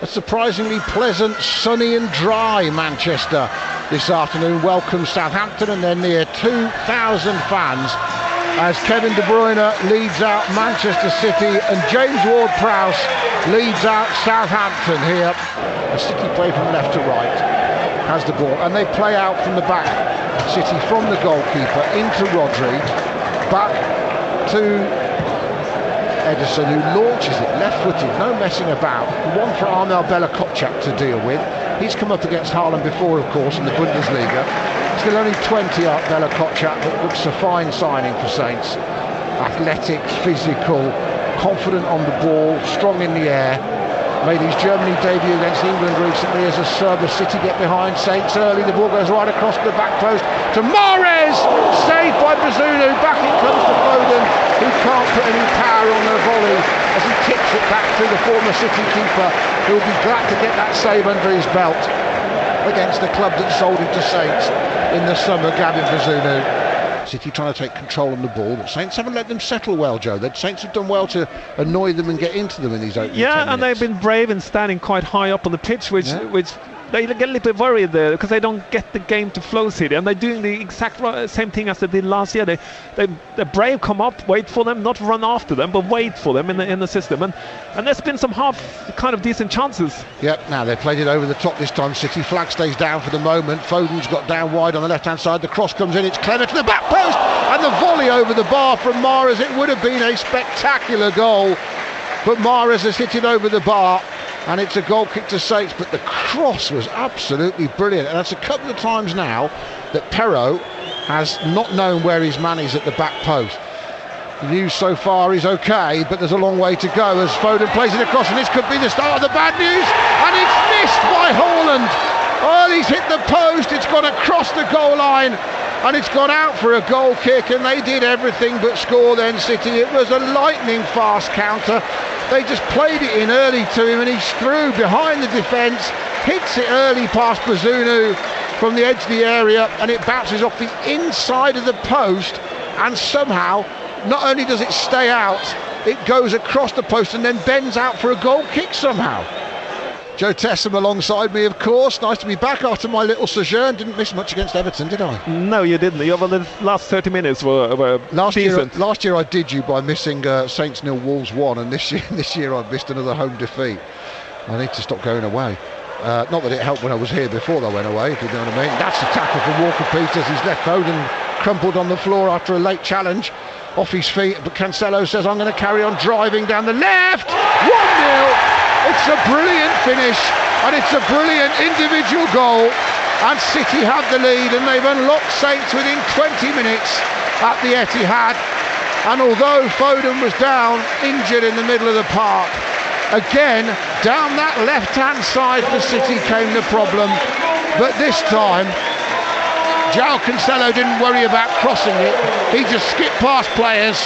A surprisingly pleasant, sunny and dry Manchester this afternoon welcomes Southampton and their near 2,000 fans as Kevin De Bruyne leads out Manchester City and James Ward-Prowse leads out Southampton here. The City play from left to right, has the ball, and they play out from the back. City from the goalkeeper into Rodri, back to Ederson, who launches it left-footed, no messing about. One for Armel Bella-Kotchap to deal with. He's come up against Haaland before, of course, in the Bundesliga. Still only 20 out Bella-Kotchap, but looks a fine signing for Saints. Athletic, physical, confident on the ball, strong in the air. Made his Germany debut against England recently as a sub. City get behind Saints early. The ball goes right across the back post to Mahrez, saved by Bazunu. Back it comes to Foden, who can't put any power on the volley as he kicks it back to the former City keeper, who will be glad to get that save under his belt against the club that sold him to Saints in the summer, Gavin Bazunu. City trying to take control on the ball, but Saints haven't let them settle well, Joe. The Saints have done well to annoy them and get into them in these opening 10 minutes. And they've been brave in standing quite high up on the pitch, which they get a little bit worried there because they don't get the game to flow, City, and they're doing the exact same thing as they did last year. They're brave, come up, wait for them, not run after them, but wait for them in the system. And there's been some half kind of decent chances. Yep, now they played it over the top this time, City. Flag stays down for the moment. Foden's got down wide on the left-hand side. The cross comes in, it's clever to the back post, and the volley over the bar from Mahrez. It would have been a spectacular goal, but Mahrez has hit it over the bar. And it's a goal kick to Saints, but the cross was absolutely brilliant. And that's a couple of times now that Perraud has not known where his man is at the back post. The news so far is okay, but there's a long way to go as Foden plays it across, and this could be the start of the bad news. And it's missed by Haaland. Oh, he's hit the post, it's gone across the goal line, and it's gone out for a goal kick, and they did everything but score then, City. It was a lightning fast counter. They just played it in early to him, and he's through behind the defence, hits it early past Bazunu from the edge of the area, and it bounces off the inside of the post, and somehow not only does it stay out, it goes across the post and then bends out for a goal kick somehow. Joe Tessam alongside me, of course. Nice to be back after my little sojourn. Didn't miss much against Everton, did I? No, you didn't. Well, the last 30 minutes were decent. Last year I did you by missing Saints 0 Wolves 1, and this year I've missed another home defeat. I need to stop going away. Not that it helped when I was here before I went away, if you know what I mean. That's the tackle from Walker Peters. He's left Foden crumpled on the floor after a late challenge. Off his feet, but Cancelo says, I'm going to carry on driving down the left. 1-0. It's a brilliant finish, and it's a brilliant individual goal, and City have the lead, and they've unlocked Saints within 20 minutes at the Etihad. And although Foden was down injured in the middle of the park, again down that left-hand side for City came the problem, but this time João Cancelo didn't worry about crossing it. He just skipped past players,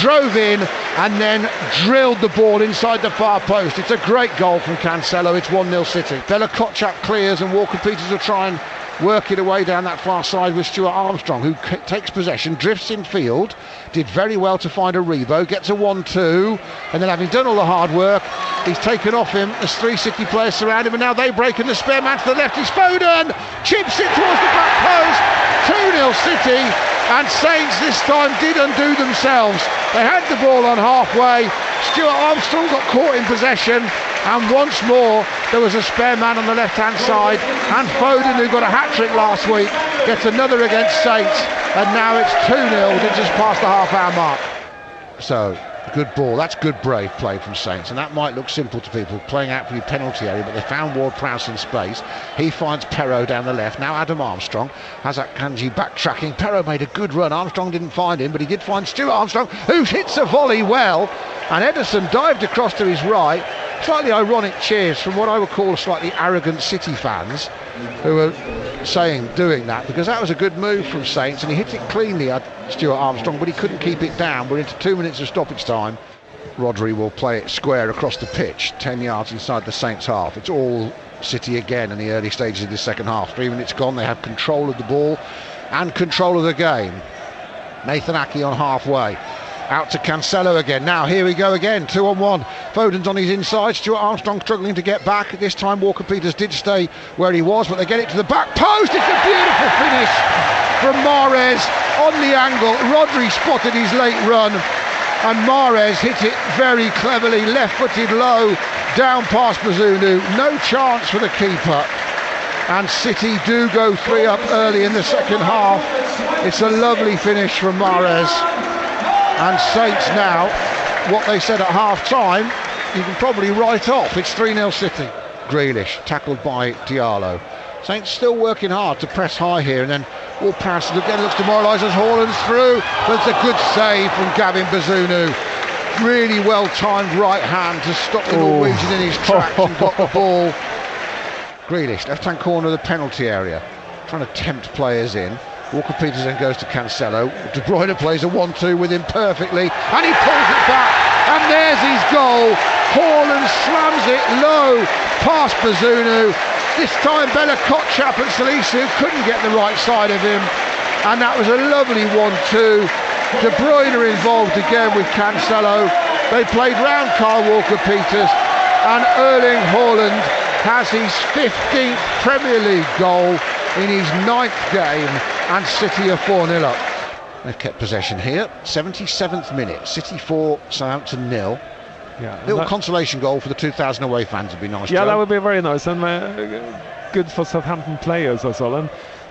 drove in, and then drilled the ball inside the far post. It's a great goal from Cancelo. It's 1-0 City. Bella-Kotchap clears, and Walker Peters will try and work it away down that far side with Stuart Armstrong, who takes possession, drifts in field, did very well to find a Rebo, gets a 1-2, and then having done all the hard work, he's taken off him as 3 City players surround him, and now they break, and the spare man to the left is Foden, chips it towards the back post. 2-0 City, and Saints this time did undo themselves. They had the ball on halfway. Stuart Armstrong got caught in possession, and once more there was a spare man on the left hand side, and Foden, who got a hat-trick last week, gets another against Saints, and now it's 2-0 just past the half-hour mark. So good ball, that's good brave play from Saints, and that might look simple to people playing out for the penalty area, but they found Ward-Prowse in space. He finds Perraud down the left. Now Adam Armstrong has that Kanji backtracking. Perraud made a good run. Armstrong didn't find him, but he did find Stuart Armstrong, who hits a volley well, and Ederson dived across to his right. Slightly ironic cheers from what I would call slightly arrogant City fans who were doing that, because that was a good move from Saints, and he hit it cleanly at Stuart Armstrong, but he couldn't keep it down. We're into 2 minutes of stoppage time. Rodri will play it square across the pitch, 10 yards inside the Saints half. It's all City again in the early stages of the second half. 3 minutes gone, they have control of the ball and control of the game. Nathan Ake on halfway. Out to Cancelo again. Now here we go again, 2-on-1. Foden's on his inside. Stuart Armstrong struggling to get back. This time Walker-Peters did stay where he was, but they get it to the back post. It's a beautiful finish from Mahrez on the angle. Rodri spotted his late run, and Mahrez hit it very cleverly, left-footed low, down past Bazunu. No chance for the keeper. And City do go 3 up early in the second half. It's a lovely finish from Mahrez. And Saints now, what they said at half-time, you can probably write off. It's 3-0 City. Grealish, tackled by Diallo. Saints still working hard to press high here, and then Ward-Prowse again looks demoralised as Haaland's through, but it's a good save from Gavin Bazunu. Really well-timed right hand to stop the Norwegian in his tracks and got the ball. Grealish, left-hand corner of the penalty area, trying to tempt players in. Walker-Peters then goes to Cancelo. De Bruyne plays a 1-2 with him perfectly, and he pulls it back, and there's his goal. Haaland slams it low past Bazunu. This time Bella Kotchap and Salisu couldn't get the right side of him, and that was a lovely 1-2. De Bruyne involved again with Cancelo. They played round Kyle Walker-Peters, and Erling Haaland has his 15th Premier League goal in his 9th game, and City are 4-0 up. They've kept possession here. 77th minute, City 4, Southampton 0. Yeah, little consolation goal for the 2,000 away fans would be nice. Yeah, Joe. that would be very nice, and good for Southampton players as well.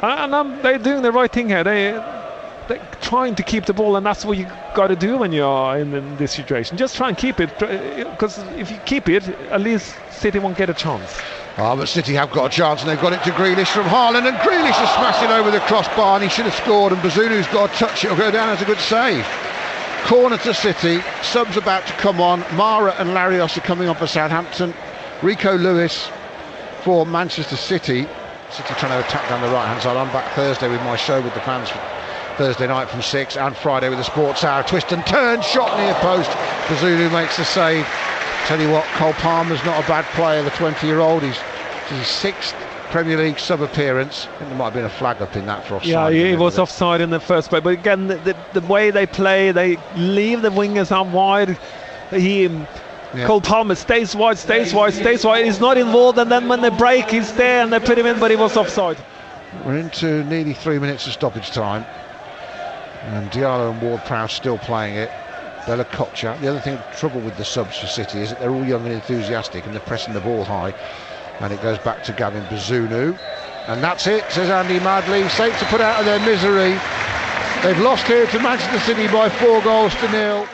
And they're doing the right thing here. They're trying to keep the ball, and that's what you got to do when you are in this situation. Just try and keep it, because if you keep it, at least City won't get a chance. But City have got a chance, and they've got it to Grealish from Haaland, and Grealish has smashed it over the crossbar, and he should have scored, and Bazunu's got to touch it or go down as a good save. Corner to City, subs about to come on. Mara and Larios are coming on for Southampton. Rico Lewis for Manchester City. City trying to attack down the right hand side. I'm back Thursday with my show with the fans Thursday night from 6, and Friday with the Sports Hour. Twist and turn, shot near post. Bazunu makes the save. Tell you what, Cole Palmer's not a bad player, the 20-year-old. He's his 6th Premier League sub-appearance. I think there might have been a flag up in that for offside. Yeah, he was offside in the first place. But again, the way they play, they leave the wingers out wide. Cole Palmer stays wide. He's not involved, and then when they break, he's there, and they put him in, but he was offside. We're into nearly 3 minutes of stoppage time, and Diallo and Ward-Prowse still playing it. Bella Kotchap. The other trouble with the subs for City is that they're all young and enthusiastic, and they're pressing the ball high. And it goes back to Gavin Bazunu, and that's it, says Andy Madley. Saints are put out of their misery. They've lost here to Manchester City by 4-0.